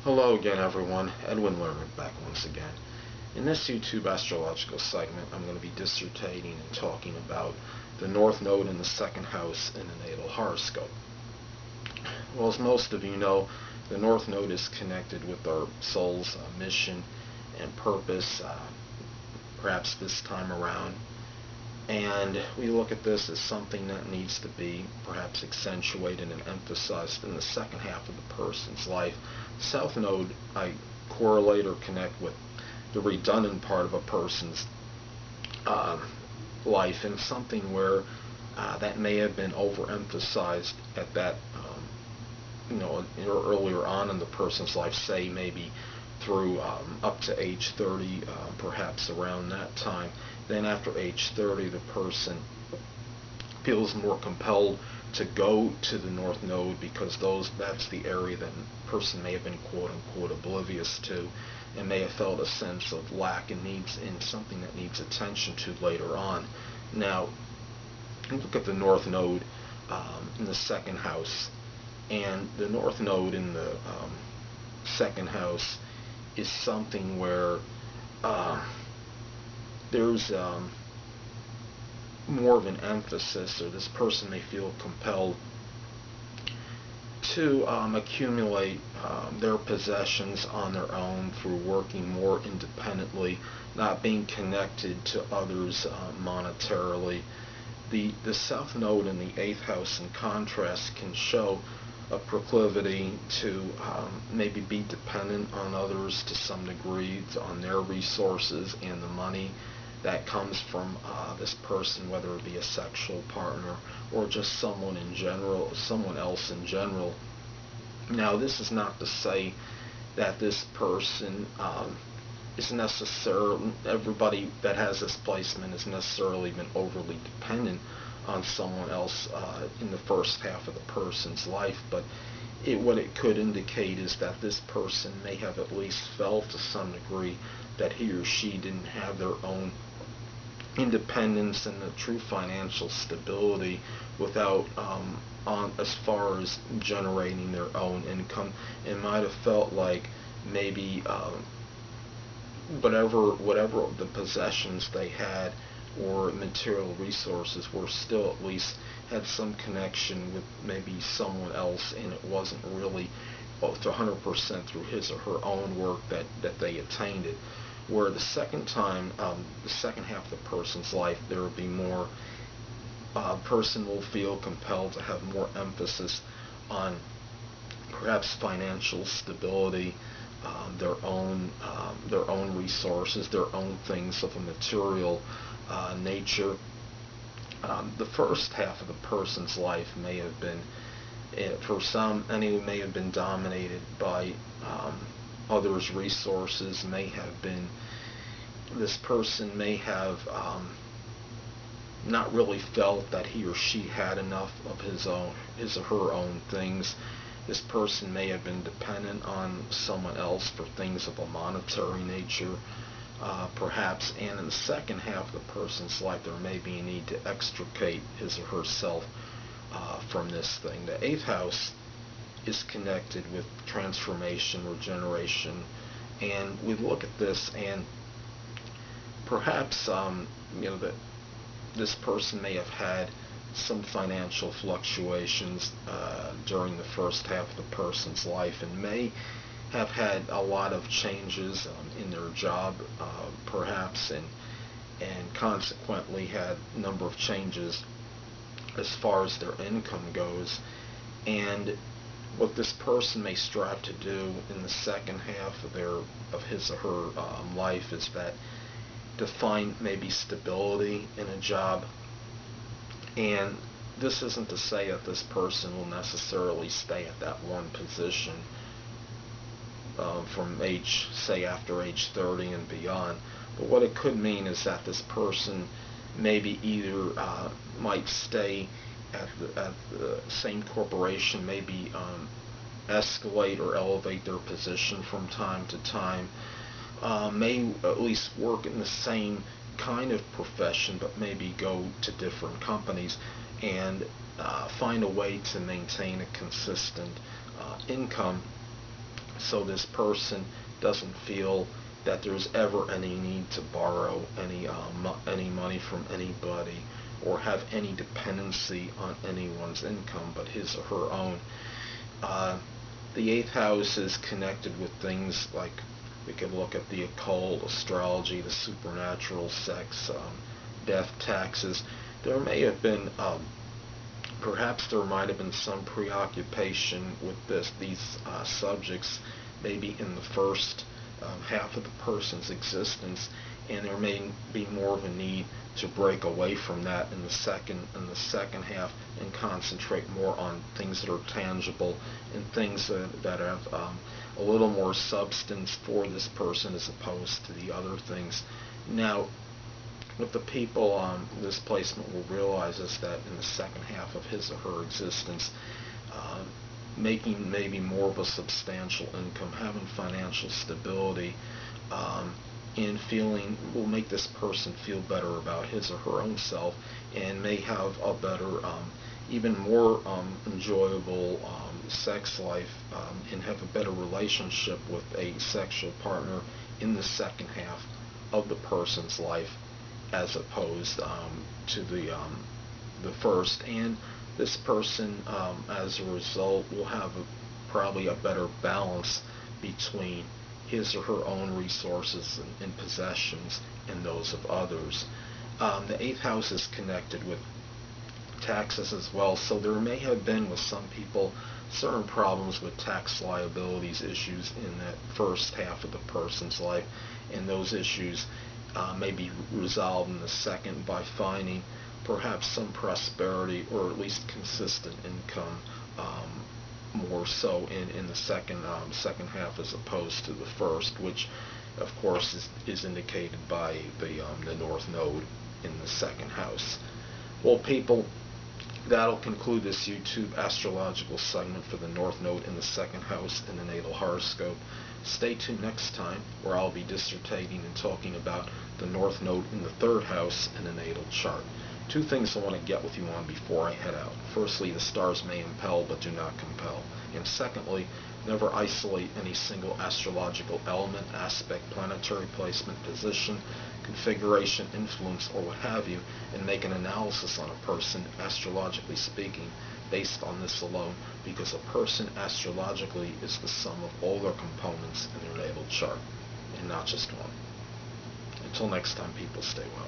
Hello again, everyone. Edwin Learnard back once again. In this YouTube astrological segment, I'm going to be dissertating and talking about the North Node in the second house in the natal horoscope. Well, as most of you know, the North Node is connected with our soul's mission and purpose, perhaps this time around. And we look at this as something that needs to be perhaps accentuated and emphasized in the second half of the person's life. South Node, I correlate or connect with the redundant part of a person's life, and something where that may have been overemphasized at that, earlier on in the person's life, say maybe through up to age 30, perhaps around that time. Then after age 30, the person feels more compelled to go to the North Node because that's the area that the person may have been quote-unquote oblivious to, and may have felt a sense of lack and needs in something that needs attention to later on. Now, look at the North Node in the second house, and the North Node in the second house is something where there's more of an emphasis, or this person may feel compelled to accumulate their possessions on their own through working more independently, not being connected to others monetarily. The South Node in the 8th house, in contrast, can show a proclivity to maybe be dependent on others to some degree, on their resources and the money that comes from this person, whether it be a sexual partner or just someone in general, someone else in general. Now, this is not to say that this person is necessarily, everybody that has this placement has necessarily been overly dependent on someone else in the first half of the person's life, but what it could indicate is that this person may have at least felt to some degree that he or she didn't have their own independence and the true financial stability without as far as generating their own income, and might have felt like maybe whatever the possessions they had or material resources were still at least had some connection with maybe someone else, and it wasn't really 100% through his or her own work that they attained it. Where the second time, the second half of the person's life, there will be more, person will feel compelled to have more emphasis on perhaps financial stability, their own resources, their own things of a material nature. The first half of the person's life may have been, for some, may have been dominated by others' resources. May have been, this person may have not really felt that he or she had enough of his or her own things. This person may have been dependent on someone else for things of a monetary nature, perhaps, and in the second half of the person's life there may be a need to extricate his or herself from this thing. The 8th house is connected with transformation, regeneration, and we look at this, and perhaps that this person may have had some financial fluctuations during the first half of the person's life, and may have had a lot of changes in their job, perhaps, and consequently had a number of changes as far as their income goes. And what this person may strive to do in the second half of his or her life is that to find maybe stability in a job. And this isn't to say that this person will necessarily stay at that one position from age, say after age 30 and beyond, but what it could mean is that this person maybe either might stay at the same corporation, maybe escalate or elevate their position from time to time, may at least work in the same kind of profession, but maybe go to different companies and find a way to maintain a consistent income So this person doesn't feel that there's ever any need to borrow any money from anybody or have any dependency on anyone's income but his or her own. Uh, the eighth house is connected with things like we could look at the occult, astrology, the supernatural, sex, death, taxes. There may have been perhaps there might have been some preoccupation with these subjects maybe in the first half of the person's existence, and there may be more of a need to break away from that in the second half and concentrate more on things that are tangible and things that have a little more substance for this person as opposed to the other things. Now, what the people on this placement will realize is that in the second half of his or her existence, uh, making maybe more of a substantial income, having financial stability, and feeling will make this person feel better about his or her own self, and may have a better, even more enjoyable sex life, and have a better relationship with a sexual partner in the second half of the person's life as opposed to the first. And this person, as a result, will have probably a better balance between his or her own resources and possessions and those of others. The eighth house is connected with taxes as well, so there may have been with some people certain problems with tax liabilities issues in that first half of the person's life, and those issues may be resolved in the second by finding perhaps some prosperity or at least consistent income, more so in the second half as opposed to the first, which of course is indicated by the North Node in the second house. Well, people, that'll conclude this YouTube astrological segment for the North Node in the second house in the natal horoscope. Stay tuned next time where I'll be dissertating and talking about the North Node in the third house in the natal chart. Two things I want to get with you on before I head out. Firstly, the stars may impel but do not compel. And secondly, never isolate any single astrological element, aspect, planetary placement, position, configuration, influence, or what have you, and make an analysis on a person, astrologically speaking, based on this alone, because a person astrologically is the sum of all their components in their natal chart, and not just one. Until next time, people, stay well.